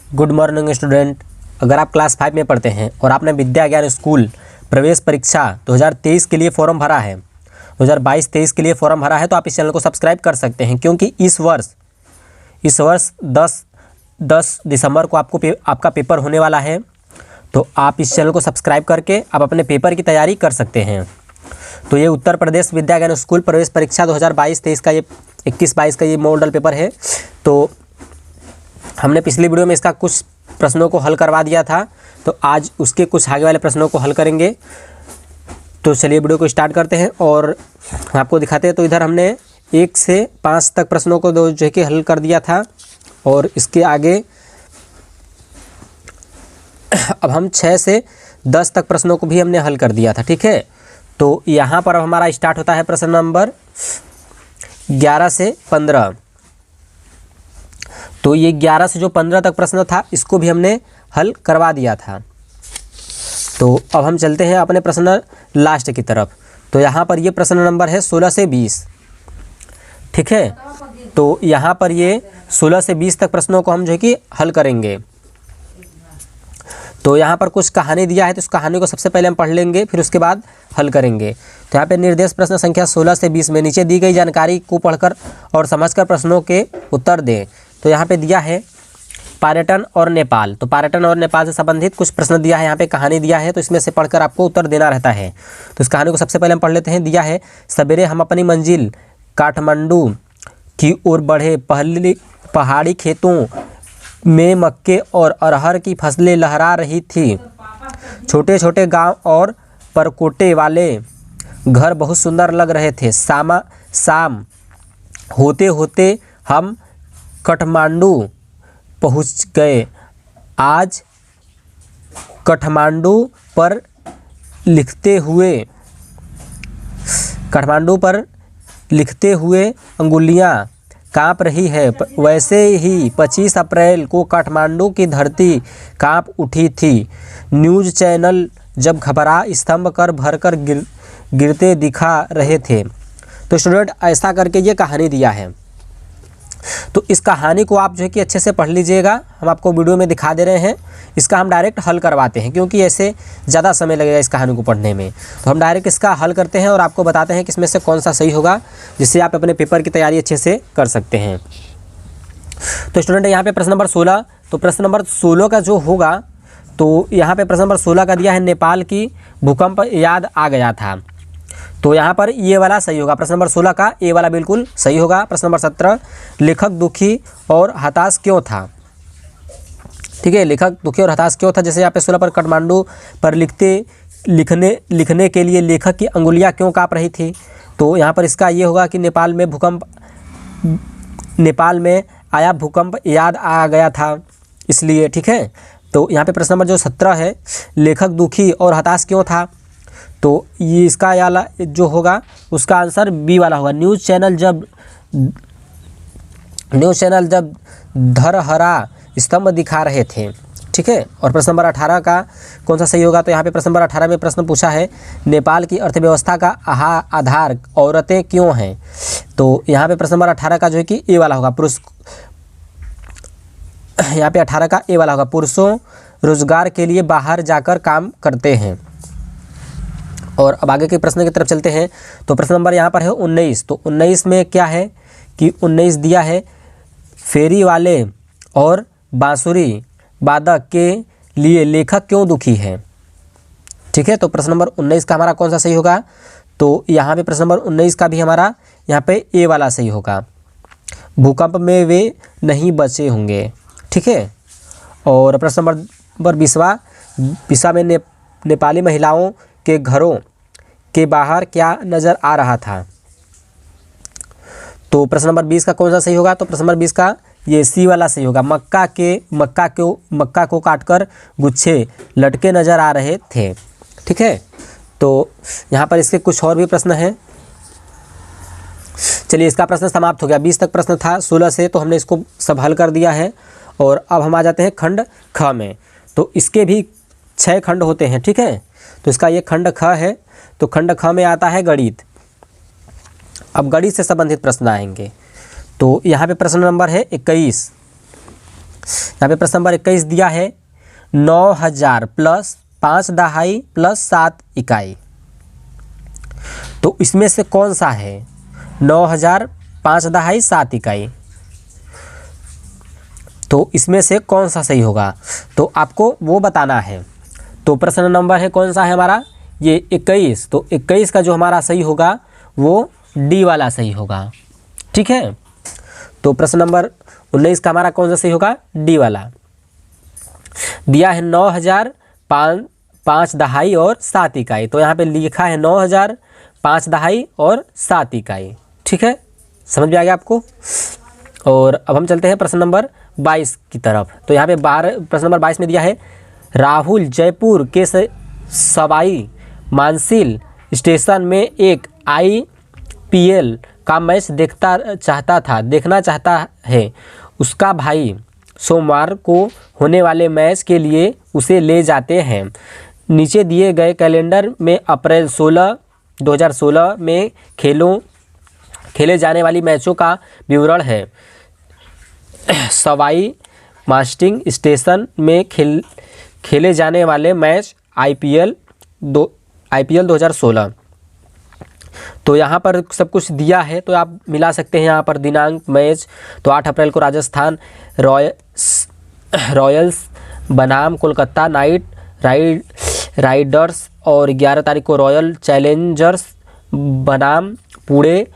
Good morning student. अगर आप class 5 में पढ़ते हैं और आपने विद्या ज्ञान स्कूल प्रवेश परीक्षा 2023 के लिए फॉर्म भरा है, 2022-23 के लिए फॉर्म भरा है, तो आप इस चैनल को सब्सक्राइब कर सकते हैं, क्योंकि इस वर्ष 10 दिसंबर को आपका पेपर होने वाला है। तो आप इस चैनल को सब्सक्राइब करके आप अपने पेपर की तैयारी कर सकते हैं। तो ये उत्तर प्रदेश विद्या ज्ञान स्कूल प्रवेश परीक्षा 2022-23 का ये 21-22 का ये मॉडल पेपर है। तो हमने पिछली वीडियो में इसका कुछ प्रश्नों को हल करवा दिया था, तो आज उसके कुछ आगे वाले प्रश्नों को हल करेंगे। तो चलिए वीडियो को स्टार्ट करते हैं और आपको दिखाते हैं। तो इधर हमने 1 से 5 तक प्रश्नों को जो है कि हल कर दिया था, और इसके आगे अब हम 6 से 10 तक प्रश्नों को भी हमने हल कर दिया था। ठीक है, तो यहाँ पर अब हमारा स्टार्ट होता है प्रश्न नंबर 11 से 15। तो ये 11 से जो 15 तक प्रश्न था, इसको भी हमने हल करवा दिया था। तो अब हम चलते हैं अपने प्रश्न लास्ट की तरफ। तो यहाँ पर ये प्रश्न नंबर है 16 से 20। ठीक है, तो यहाँ पर ये 16 से 20 तक प्रश्नों को हम जो है कि हल करेंगे। तो यहाँ पर कुछ कहानी दिया है, तो उस कहानी को सबसे पहले हम पढ़ लेंगे, फिर उसके बाद हल करेंगे। तो यहाँ पे निर्देश प्रश्न संख्या 16 से 20 में नीचे दी गई जानकारी को पढ़कर और समझकर प्रश्नों के उत्तर दें। तो यहाँ पे दिया है पर्यटन और नेपाल। तो पर्यटन और नेपाल से संबंधित कुछ प्रश्न दिया है, यहाँ पे कहानी दिया है, तो इसमें से पढ़कर आपको उत्तर देना रहता है। तो इस कहानी को सबसे पहले हम पढ़ लेते हैं। दिया है, सवेरे हम अपनी मंजिल काठमांडू की ओर बढ़े। पहाड़ी खेतों में मक्के और अरहर की फसलें लहरा रही थी। छोटे छोटे गांव और परकोटे वाले घर बहुत सुंदर लग रहे थे। शाम होते होते हम काठमांडू पहुंच गए। आज काठमांडू पर लिखते हुए अंगुलियां कांप रही है। वैसे ही 25 अप्रैल को काठमांडू की धरती कांप उठी थी। न्यूज़ चैनल जब घबरा स्तंभ कर भरकर गिरते दिखा रहे थे। तो स्टूडेंट ऐसा करके ये कहानी दिया है। तो इस कहानी को आप जो है कि अच्छे से पढ़ लीजिएगा। हम आपको वीडियो में दिखा दे रहे हैं, इसका हम डायरेक्ट हल करवाते हैं, क्योंकि ऐसे ज़्यादा समय लगेगा इस कहानी को पढ़ने में। तो हम डायरेक्ट इसका हल करते हैं और आपको बताते हैं कि इसमें से कौन सा सही होगा, जिससे आप अपने पेपर की तैयारी अच्छे से कर सकते हैं। तो स्टूडेंट यहाँ पे प्रश्न नंबर 16, तो प्रश्न नंबर 16 का जो होगा, तो यहाँ पे प्रश्न नंबर 16 का दिया है, नेपाल की भूकंप याद आ गया था। तो यहाँ पर ये वाला सही होगा। प्रश्न नंबर 16 का ए वाला बिल्कुल सही होगा। प्रश्न नंबर 17, लेखक दुखी और हताश क्यों था। ठीक है, लेखक दुखी और हताश क्यों था। जैसे यहाँ पे 16 पर काठमांडू पर लिखने के लिए लेखक की अंगुलियाँ क्यों काँप रही थी। तो यहाँ पर इसका ये होगा कि नेपाल में आया भूकंप याद आ गया था, इसलिए। ठीक है, तो यहाँ पे प्रश्न नंबर जो 17 है, लेखक दुखी और हताश क्यों था, तो ये इसका वाला जो होगा उसका आंसर बी वाला होगा। न्यूज़ चैनल जब धरहरा स्तंभ दिखा रहे थे। ठीक है, और प्रश्न नंबर 18 का कौन सा सही होगा। तो यहाँ पे प्रश्न नंबर 18 में प्रश्न पूछा है, नेपाल की अर्थव्यवस्था का आधार औरतें क्यों हैं। तो यहाँ पे प्रश्न नंबर 18 का जो है कि ए वाला होगा। यहाँ पे 18 का ए वाला होगा। पुरुषों रोजगार के लिए बाहर जाकर काम करते हैं। और अब आगे के प्रश्न की तरफ चलते हैं। तो प्रश्न नंबर यहाँ पर है 19। तो 19 में क्या है कि 19 दिया है, फेरी वाले और बांसुरी वादक के लिए लेखक क्यों दुखी है। ठीक है, तो प्रश्न नंबर 19 का हमारा कौन सा सही होगा। तो यहाँ पे प्रश्न नंबर 19 का भी हमारा यहाँ पे ए वाला सही होगा। भूकंप में वे नहीं बचे होंगे। ठीक है, और प्रश्न नंबर 20 में नेपाली महिलाओं के घरों के बाहर क्या नज़र आ रहा था। तो प्रश्न नंबर 20 का कौन सा सही होगा। तो प्रश्न नंबर 20 का ये सी वाला सही होगा। मक्का को काटकर गुच्छे लटके नज़र आ रहे थे। ठीक है, तो यहाँ पर इसके कुछ और भी प्रश्न हैं। चलिए, इसका प्रश्न समाप्त हो गया। 20 तक प्रश्न था 16 से, तो हमने इसको सब हल कर दिया है। और अब हम आ जाते हैं खंड ख में। तो इसके भी 6 खंड होते हैं। ठीक है, तो इसका ये खंड ख है। तो खंड ख में आता है गणित। अब गणित से संबंधित प्रश्न आएंगे। तो यहाँ पे प्रश्न नंबर है 21। यहाँ पे प्रश्न नंबर 21 दिया है 9000 प्लस 5 दहाई प्लस 7 इकाई। तो इसमें से कौन सा है 9000 5 दहाई 7 इकाई, तो इसमें से कौन सा सही होगा, तो आपको वो बताना है। तो प्रश्न नंबर है कौन सा है हमारा, ये 21। तो 21 का जो हमारा सही होगा वो डी वाला सही होगा, ठीक है। तो प्रश्न नंबर 19 का हमारा कौन सा सही होगा, डी वाला। दिया है 9000 5 दहाई और 7 इकाई। तो यहाँ पे लिखा है 9000 5 दहाई और 7 इकाई, ठीक है, समझ में आ गया आपको। और अब हम चलते हैं प्रश्न नंबर 22 की तरफ। तो यहाँ पे प्रश्न नंबर 22 में दिया है राहुल जयपुर के सवाई मानसिल स्टेशन में एक IPL का मैच देखना चाहता है। उसका भाई सोमवार को होने वाले मैच के लिए उसे ले जाते हैं। नीचे दिए गए कैलेंडर में अप्रैल 2016 में खेले जाने वाली मैचों का विवरण है। सवाई मास्टिंग स्टेशन में खेले जाने वाले मैच IPL 2016। तो यहाँ पर सब कुछ दिया है, तो आप मिला सकते हैं यहाँ पर दिनांक मैच। तो 8 अप्रैल को राजस्थान रॉयल्स बनाम कोलकाता नाइट राइडर्स और 11 तारीख को रॉयल चैलेंजर्स बनाम पुणे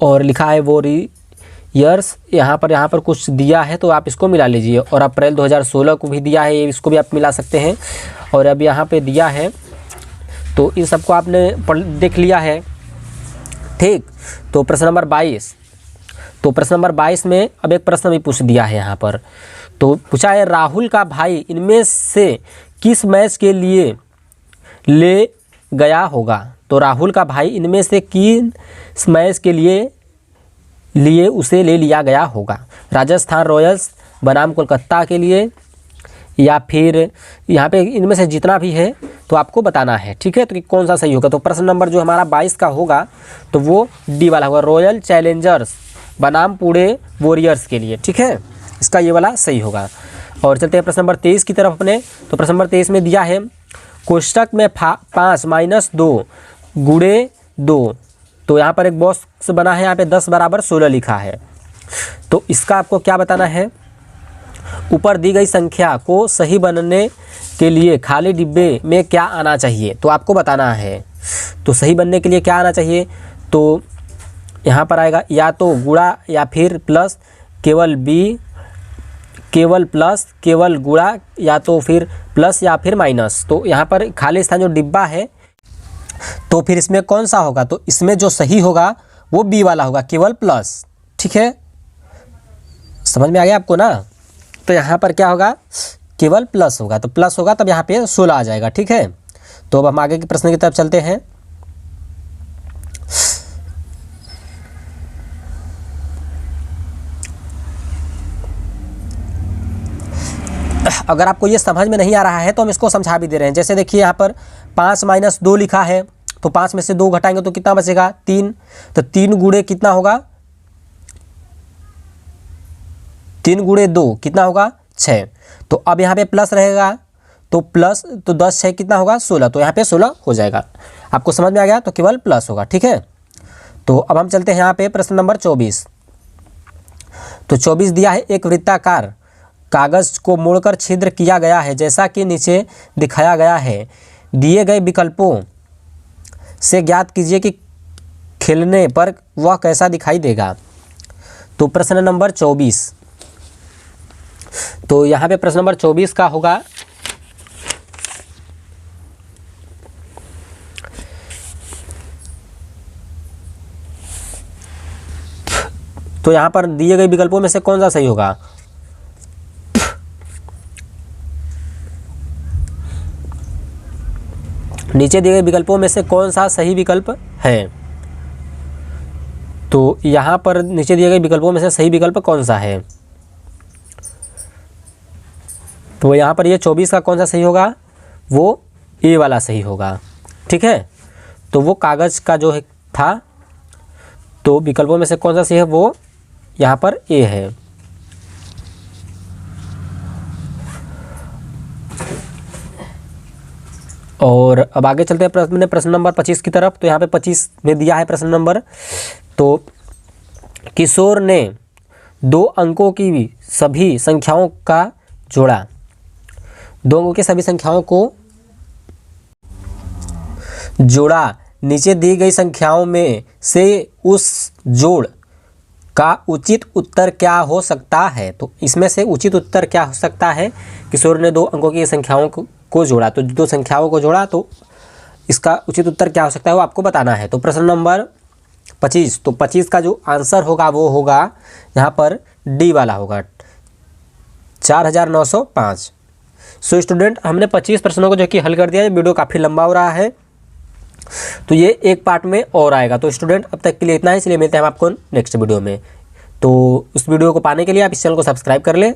और लिखा है वॉरियर्स। यहाँ पर कुछ दिया है तो आप इसको मिला लीजिए। और अप्रैल 2016 को भी दिया है, इसको भी आप मिला सकते हैं। और अब यहाँ पे दिया है तो इन सबको आपने देख लिया है, ठीक। तो प्रश्न नंबर 22, तो प्रश्न नंबर 22 में अब एक प्रश्न भी पूछ दिया है यहाँ पर। तो पूछा है राहुल का भाई इनमें से किस मैच के लिए ले गया होगा। तो राहुल का भाई इनमें से किस मैच के लिए उसे ले लिया गया होगा। राजस्थान रॉयल्स बनाम कोलकाता के लिए, या फिर यहाँ पे इनमें से जितना भी है तो आपको बताना है, ठीक है। तो कि कौन सा सही होगा। तो प्रश्न नंबर जो हमारा 22 का होगा तो वो डी वाला होगा, रॉयल चैलेंजर्स बनाम पुणे वॉरियर्स के लिए, ठीक है, इसका ये वाला सही होगा। और चलते हैं प्रश्न नंबर 23 की तरफ अपने। तो प्रश्न नंबर 23 में दिया है कोष्टक में 5 - 2 गुणे 2। तो यहाँ पर एक बॉक्स बना है, यहाँ पे 10 = 16 लिखा है। तो इसका आपको क्या बताना है, ऊपर दी गई संख्या को सही बनने के लिए खाली डिब्बे में क्या आना चाहिए, तो आपको बताना है। तो सही बनने के लिए क्या आना चाहिए, तो यहाँ पर आएगा या तो गुणा या फिर प्लस, केवल प्लस केवल गुणा, या तो फिर प्लस या फिर माइनस। तो यहाँ पर खाली स्थान जो डिब्बा है तो फिर इसमें कौन सा होगा, तो इसमें जो सही होगा वो बी वाला होगा, केवल प्लस, ठीक है, समझ में आ गया आपको ना। तो यहाँ पर क्या होगा, केवल प्लस होगा, तो प्लस होगा तब यहाँ पे 16 आ जाएगा, ठीक है। तो अब हम आगे के प्रश्न की तरफ चलते हैं। अगर आपको ये समझ में नहीं आ रहा है तो हम इसको समझा भी दे रहे हैं। जैसे देखिए यहाँ पर 5 - 2 लिखा है, तो 5 में से 2 घटाएंगे तो कितना बचेगा, 3। तो 3 गुणे कितना होगा, 3 गुणे 2 कितना होगा, 6। तो अब यहाँ पे प्लस रहेगा, तो प्लस तो 10 6 कितना होगा, 16। तो यहाँ पे 16 हो जाएगा। आपको समझ में आ गया, तो केवल प्लस होगा, ठीक है। तो अब हम चलते हैं यहाँ पे प्रश्न नंबर 24। तो 24 दिया है एक वृत्ताकार कागज को मोड़कर छिद्र किया गया है जैसा कि नीचे दिखाया गया है। दिए गए विकल्पों से ज्ञात कीजिए कि खिलने पर वह कैसा दिखाई देगा। तो प्रश्न नंबर 24, तो यहाँ पे प्रश्न नंबर 24 का होगा तो यहाँ पर दिए गए विकल्पों में से कौन सा सही होगा। नीचे दिए गए विकल्पों में से कौन सा सही विकल्प है। तो यहाँ पर नीचे दिए गए विकल्पों में से सही विकल्प कौन सा है। तो यहाँ पर ये 24 का कौन सा सही होगा, वो ए वाला सही होगा, ठीक है। तो वो कागज़ का जो था, तो विकल्पों में से कौन सा सही है, वो यहाँ पर ए है। और अब आगे चलते हैं प्रश्न नंबर 25 की तरफ। तो यहाँ पे 25 में दिया है प्रश्न नंबर, तो किशोर ने 2 अंकों की सभी संख्याओं का जोड़ा। 2 अंकों की सभी संख्याओं को जोड़ा। नीचे दी गई संख्याओं में से उस जोड़ का उचित उत्तर क्या हो सकता है। तो इसमें से उचित उत्तर क्या हो सकता है? किशोर ने 2 अंकों की संख्याओं को जोड़ा, तो 2 संख्याओं को जोड़ा, तो इसका उचित उत्तर क्या हो सकता है वो आपको बताना है। तो प्रश्न नंबर 25, तो 25 का जो आंसर होगा वो होगा यहाँ पर डी वाला होगा, 4905। सो स्टूडेंट, हमने 25 प्रश्नों को जो कि हल कर दिया है। वीडियो काफ़ी लंबा हो रहा है, तो ये एक पार्ट में और आएगा। तो स्टूडेंट, अब तक के लिए इतना ही, इसलिए मिलते हैं हम आपको नेक्स्ट वीडियो में। तो उस वीडियो को पाने के लिए आप इस चैनल को सब्सक्राइब कर लें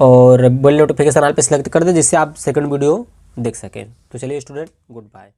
और बेल नोटिफिकेशन ऑल पे सेलेक्ट कर दें, जिससे आप सेकंड वीडियो देख सकें। तो चलिए स्टूडेंट, गुड बाय।